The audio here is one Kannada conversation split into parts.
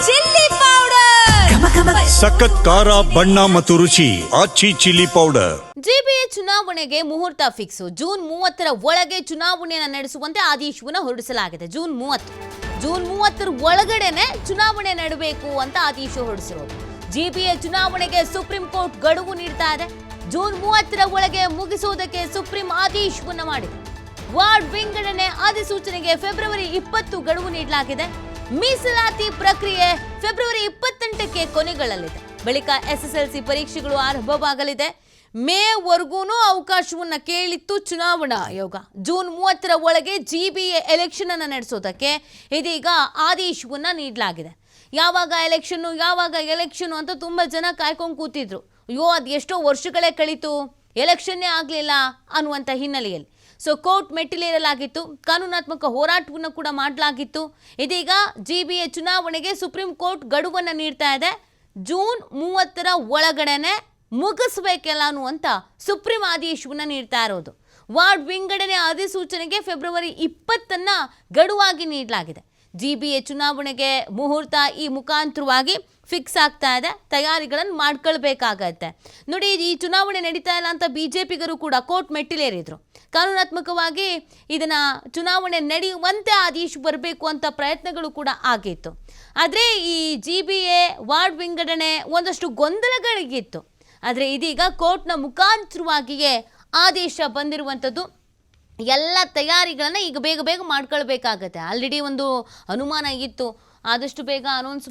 ಚಿಲ್ಲಿ ಪೌಡರ್ ಸಖತ್ ಖಾರ ಬಣ್ಣ ಮತ್ತು ರುಚಿ ಆಚಿ ಚಿಲ್ಲಿ ಪೌಡರ್. ಜಿಬಿಎ ಚುನಾವಣೆಗೆ ಮುಹೂರ್ತ ಫಿಕ್ಸ್. ಜೂನ್ 30ರ ಒಳಗೆ ಚುನಾವಣೆಯನ್ನು ನಡೆಸುವಂತೆ ಆದೇಶವನ್ನು ಹೊರಡಿಸಲಾಗಿದೆ. ಜೂನ್ 30ರ ಒಳಗಡೆನೆ ಚುನಾವಣೆ ನಡೆಯಬೇಕು ಅಂತ ಆದೇಶ ಹೊರಡಿಸಿರೋದು. ಜಿಬಿಎ ಚುನಾವಣೆಗೆ ಸುಪ್ರೀಂ ಕೋರ್ಟ್ ಗಡುವು ನೀಡ್ತಾ ಇದೆ. ಜೂನ್ 30ರ ಒಳಗೆ ಮುಗಿಸುವುದಕ್ಕೆ ಸುಪ್ರೀಂ ಆದೇಶವನ್ನ ಮಾಡಿದೆ. ವಾರ್ಡ್ ವಿಂಗಡಣೆ ಅಧಿಸೂಚನೆಗೆ ಫೆಬ್ರವರಿ 20 ಗಡುವು ನೀಡಲಾಗಿದೆ. ಮೀಸಲಾತಿ ಪ್ರಕ್ರಿಯೆ ಫೆಬ್ರವರಿ 28ಕ್ಕೆ ಕೊನೆಗೊಳ್ಳಲಿದೆ. ಬಳಿಕ ಎಸ್ಎಸ್ಎಲ್ಸಿ ಪರೀಕ್ಷೆಗಳು ಆರಂಭವಾಗಲಿದೆ. ಮೇವರೆಗೂ ಅವಕಾಶವನ್ನ ಕೇಳಿತ್ತು ಚುನಾವಣಾ ಆಯೋಗ. ಜೂನ್ 30ರ ಒಳಗೆ ಜಿಬಿಎ ಎಲೆಕ್ಷನ್ ಅನ್ನು ನಡೆಸೋದಕ್ಕೆ ಇದೀಗ ಆದೇಶವನ್ನ ನೀಡಲಾಗಿದೆ. ಯಾವಾಗ ಎಲೆಕ್ಷನ್ ಅಂತ ತುಂಬಾ ಜನ ಕಾಯ್ಕೊಂಡು ಕೂತಿದ್ರು. ಅಯ್ಯೋ ಅದು ಎಷ್ಟೋ ವರ್ಷಗಳೇ ಕಳೀತು, ಎಲೆಕ್ಷನ್ನೇ ಆಗಲಿಲ್ಲ ಅನ್ನುವಂಥ ಹಿನ್ನೆಲೆಯಲ್ಲಿ ಕೋರ್ಟ್ ಮೆಟ್ಟಿಲೇರಲಾಗಿತ್ತು. ಕಾನೂನಾತ್ಮಕ ಹೋರಾಟವನ್ನು ಕೂಡ ಮಾಡಲಾಗಿತ್ತು. ಇದೀಗ ಜಿಬಿಎ ಚುನಾವಣೆಗೆ ಸುಪ್ರೀಂ ಕೋರ್ಟ್ ಗಡುವನ್ನು ನೀಡ್ತಾ ಇದೆ. ಜೂನ್ 30ರ ಒಳಗಡೆನೆ ಮುಗಿಸ್ಬೇಕೆಲ್ಲ ಅನ್ನುವಂಥ ಸುಪ್ರೀಂ ಆದೇಶವನ್ನು ನೀಡ್ತಾ ಇರೋದು. ವಾರ್ಡ್ ವಿಂಗಡಣೆ ಅಧಿಸೂಚನೆಗೆ ಫೆಬ್ರವರಿ 20ನ್ನ ಗಡುವಾಗಿ ನೀಡಲಾಗಿದೆ. ಜಿಬಿಎ ಚುನಾವಣೆಗೆ ಮುಹೂರ್ತ ಈ ಮುಖಾಂತರವಾಗಿ ಫಿಕ್ಸ್ ಆಗ್ತಾ ಇದೆ. ತಯಾರಿಗಳನ್ನು ಮಾಡ್ಕೊಳ್ಬೇಕಾಗತ್ತೆ. ನೋಡಿ, ಈ ಚುನಾವಣೆ ನಡೀತಾ ಇಲ್ಲ ಅಂತ ಬಿಜೆಪಿಗರು ಕೂಡ ಕೋರ್ಟ್ ಮೆಟ್ಟಿಲೇರಿದ್ರು. ಕಾನೂನಾತ್ಮಕವಾಗಿ ಇದನ್ನ ಚುನಾವಣೆ ನಡೆಯುವಂತೆ ಆದೇಶ ಬರಬೇಕು ಅಂತ ಪ್ರಯತ್ನಗಳು ಕೂಡ ಆಗಿತ್ತು. ಆದರೆ ಈ ಜಿಬಿಎ ವಾರ್ಡ್ ವಿಂಗಡಣೆ ಒಂದಷ್ಟು ಗೊಂದಲಗಳಿಗಿತ್ತು. ಆದರೆ ಇದೀಗ ಕೋರ್ಟ್ನ ಮುಖಾಂತರವಾಗಿಯೇ ಆದೇಶ ಬಂದಿರುವಂಥದ್ದು. ಎಲ್ಲ ತಯಾರಿಗಳನ್ನು ಈಗ ಬೇಗ ಮಾಡ್ಕೊಳ್ಬೇಕಾಗತ್ತೆ. ಆಲ್ರೆಡಿ ಒಂದು ಅನುಮಾನ ಇತ್ತು, ಆದಷ್ಟು ಬೇಗ ಅನೌನ್ಸ್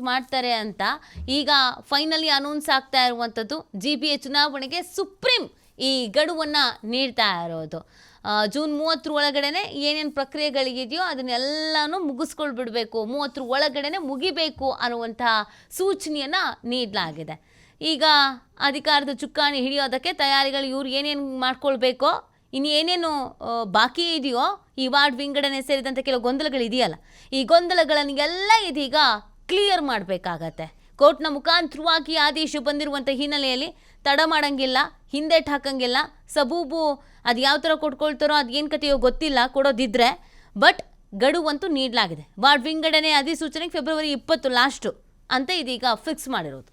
ಮಾಡ್ತಾರೆ ಅಂತ. ಈಗ ಫೈನಲಿ ಅನೌನ್ಸ್ ಆಗ್ತಾ ಇರುವಂಥದ್ದು. ಜಿಬಿಎ ಚುನಾವಣೆಗೆ ಸುಪ್ರೀಂ ಈ ಗಡುವನ್ನು ನೀಡ್ತಾ ಇರೋದು. ಜೂನ್ 30 ಒಳಗಡೆ ಏನೇನು ಪ್ರಕ್ರಿಯೆಗಳಿದೆಯೋ ಅದನ್ನೆಲ್ಲನೂ ಮುಗಿಸ್ಕೊಳ್ಬಿಡ್ಬೇಕು, 30 ಒಳಗಡೆ ಮುಗಿಬೇಕು ಅನ್ನುವಂತಹ ಸೂಚನೆಯನ್ನು ನೀಡಲಾಗಿದೆ. ಈಗ ಅಧಿಕಾರದ ಚುಕ್ಕಾಣಿ ಹಿಡಿಯೋದಕ್ಕೆ ತಯಾರಿಗಳು ಇವ್ರು ಏನೇನು ಮಾಡ್ಕೊಳ್ಬೇಕೋ, ಇನ್ನು ಏನೇನು ಬಾಕಿ ಇದೆಯೋ, ಈ ವಾರ್ಡ್ ವಿಂಗಡಣೆ ಸೇರಿದಂತೆ ಕೆಲವು ಗೊಂದಲಗಳಿದೆಯಲ್ಲ, ಈ ಗೊಂದಲಗಳನ್ನೆಲ್ಲ ಇದೀಗ ಕ್ಲಿಯರ್ ಮಾಡಬೇಕಾಗತ್ತೆ. ಕೋರ್ಟ್ನ ಮುಖಾಂತರವಾಗಿ ಆದೇಶ ಬಂದಿರುವಂಥ ಹಿನ್ನೆಲೆಯಲ್ಲಿ ತಡ ಮಾಡೋಂಗಿಲ್ಲ, ಹಿಂದೇಟು ಹಾಕಂಗಿಲ್ಲ. ಸಬೂಬು ಅದು ಯಾವ ಥರ ಕೊಟ್ಕೊಳ್ತಾರೋ ಅದು ಏನು ಕಥೆಯೋ ಗೊತ್ತಿಲ್ಲ, ಕೊಡೋದಿದ್ರೆ. ಬಟ್ ಗಡುವಂತೂ ನೀಡಲಾಗಿದೆ. ವಾರ್ಡ್ ವಿಂಗಡಣೆ ಅಧಿಸೂಚನೆಗೆ ಫೆಬ್ರವರಿ 20 ಲಾಸ್ಟು ಅಂತ ಇದೀಗ ಫಿಕ್ಸ್ ಮಾಡಿರೋದು.